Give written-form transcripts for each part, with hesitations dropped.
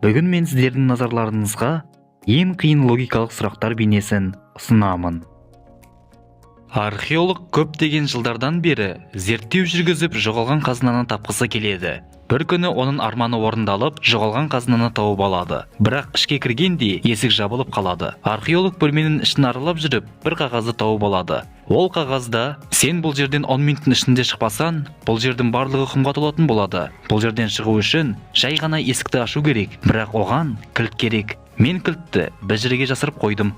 Бүгін мен сіздердің назарларыңызға ең қиын логикалық сұрақтар бейнесін ұсынамын. Археолог көптеген жылдардан бері зерттеу жүргізіп жоғалған қазынаны тапқысы келеді. Бір күні оның арманы орындалып, жоғалған қазынаны тауып алады. Бірақ ішке кіргенде есік жабылып қалады. Археолог бөлменің ішін аралап жүріп, бір қағазды тауып алады. Ол қағазда: сен бұл жерден 10 минуттың ішінде шықпасаң, бұл жердің барлығы құмға толатын болады. Бұл жерден шығу үшін жай ғана есікті ашу керек, бірақ оған кілт керек. Мен кілтті бір жерге жасырып қойдым.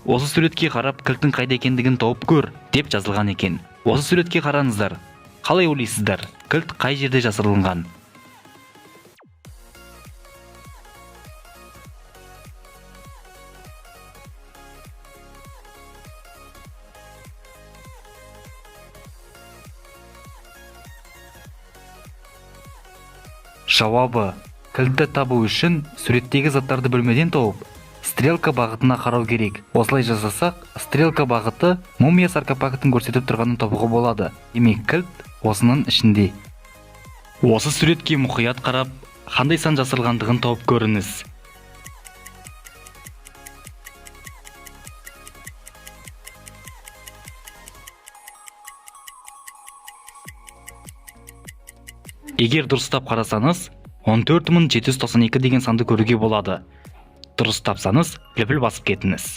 Осы суретке қарап, кілттің қайда екендігін тауып көр, деп жазылған екен. Осы суретке қараңыздар. Қалай ойлайсыздар, кілт қай жерде жасырылған? Жауабы: кілтті табу үшін суреттегі заттарды бөлмеден тауып, стрелка бағытына қарау керек. Осылай жасасақ, стрелка бағыты мумия саркофагын көрсетіп тұрғанын табуға болады. Демек, кілт осының ішінде. Осы суретке мұқият қарап, қандай сан жасырылғандығын тауып көріңіз. Егер дұрыстап қарасаңыз, 14792 деген санды көруге болады. Дұрыс тапсаңыз, лүпіл басып кетіңіз.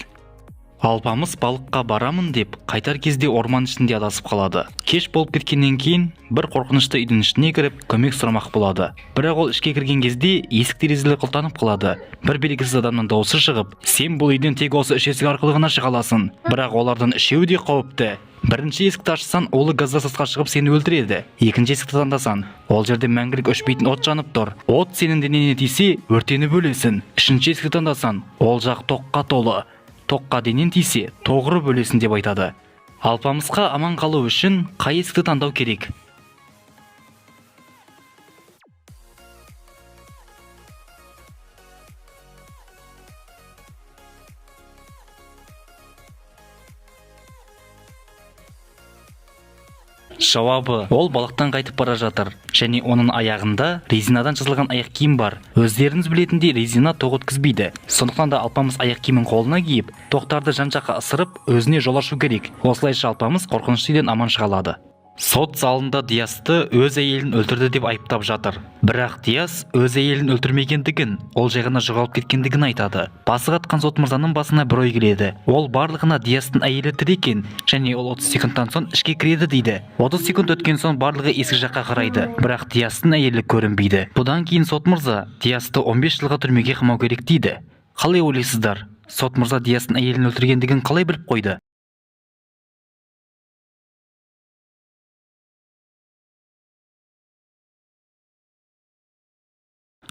Алпамыс балыққа барамын деп, қайтар кезде орман ішінде адасып қалады. Кеш болып кеткеннен кейін, бір қорқынышты үйдің ішіне кіріп, көмек сұрамақ болады. Бірақ ол ішке кірген кезде есік терезелер құлтанып қалады. Бір белгісіз адамның дауысы шығып: сен бұл үйден тек осы үш есік арқылы ғана шыға аласың. Бірақ олардың үшеуі де қауіпті. Бірінші есікті ашсаң, олы газда сыртқа шығып сені өлтіреді. Екінші есікті таңдасаң, ол жерде мәңгілік өшпейтін от жанып тұр. От сенің денеңе тисе, өртеніп өлесің. Үшінші есікті таңдасаң, ол жақ тоққа толы. Тоққа денең тисе, тоғырып өлесің деп айтады. Алпамысқа аман қалу үшін қай есікті таңдау керек? Жауабы: ол балықтан қайтып бара жатыр, және оның аяғында резинадан жасалған аяқ киім бар. Өздеріңіз білетіндей, резина тоқ өткізбейді. Сондықтан да Алпамыс аяқ киімін қолына киіп, тоқтарды жан-жаққа ысырып, өзіне жол ашу керек. Осылайша Алпамыс қорқынышты үйден аман шыға алады. Сот залында Диасты өз әйелін өлтірді деп айыптап жатыр. Бірақ Диас өз әйелін өлтірмегендігін, ол жай ғана жоғалып кеткендігін айтады. Басы қатқан сот мырзаның басына бір ой келеді. Ол барлығына Диастың әйелі тірі екен, және ол 30 секундтан соң ішке кіреді дейді. 30 секунд өткен соң барлығы есік жаққа қарайды, бірақ Диастың әйелі көрінбейді. Бұдан кейін сот мырза Диасты 15 жылға түрмеге қамау керек дейді. Қалай ойлайсыздар? Сот мырза Диастың әйелін өлтіргендігін қалай біліп қойды?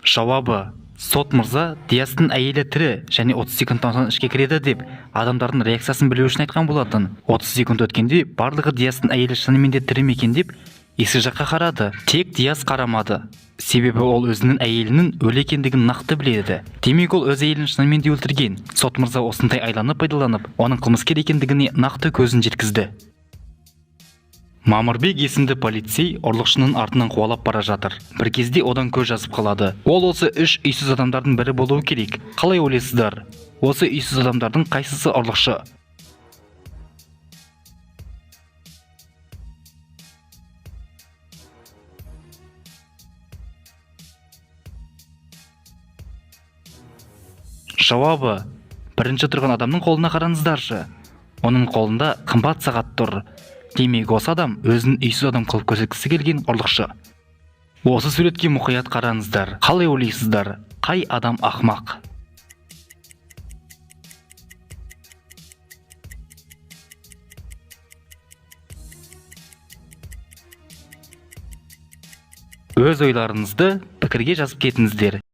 Жауабы: сот мырза Диастың әйелі тірі және 30 секундтан соң ішке кіреді деп адамдардың реакциясын білу үшін айтқан болатын. 30 секунд өткенде барлығы Диастың әйелі шынымен де тірі ме екен деп есік жаққа қарады. Тек Диас қарамады. Себебі ол өзінің әйелінің өлі екендігін нақты біледі. Демек ол өз әйелін шынымен де өлтірген. Сот мырза осындай айланы пайдаланып, оның қылмыскер екендігіне нақты көзін жеткізді. Мамырбек есімді полицей ұрлықшының артынан қуалап бара жатыр. Бір кезде одан көз жазып қалады. Ол осы үш үйсіз адамдардың бірі болуы керек. Қалай ойлайсыздар? Осы үйсіз адамдардың қайсысы ұрлықшы? Жауабы: бірінші тұрған адамның қолына қараңыздаршы. Оның қолында қымбат сағат тұр. Демек, осы адам өзін үйсіз адам қылып көрсеткісі келген ұрлықшы. Осы суретке мұқият қараңыздар. Қалай ойлайсыздар? Қай адам ақымақ? Өз ойларыңызды пікірге жазып кетіңіздер.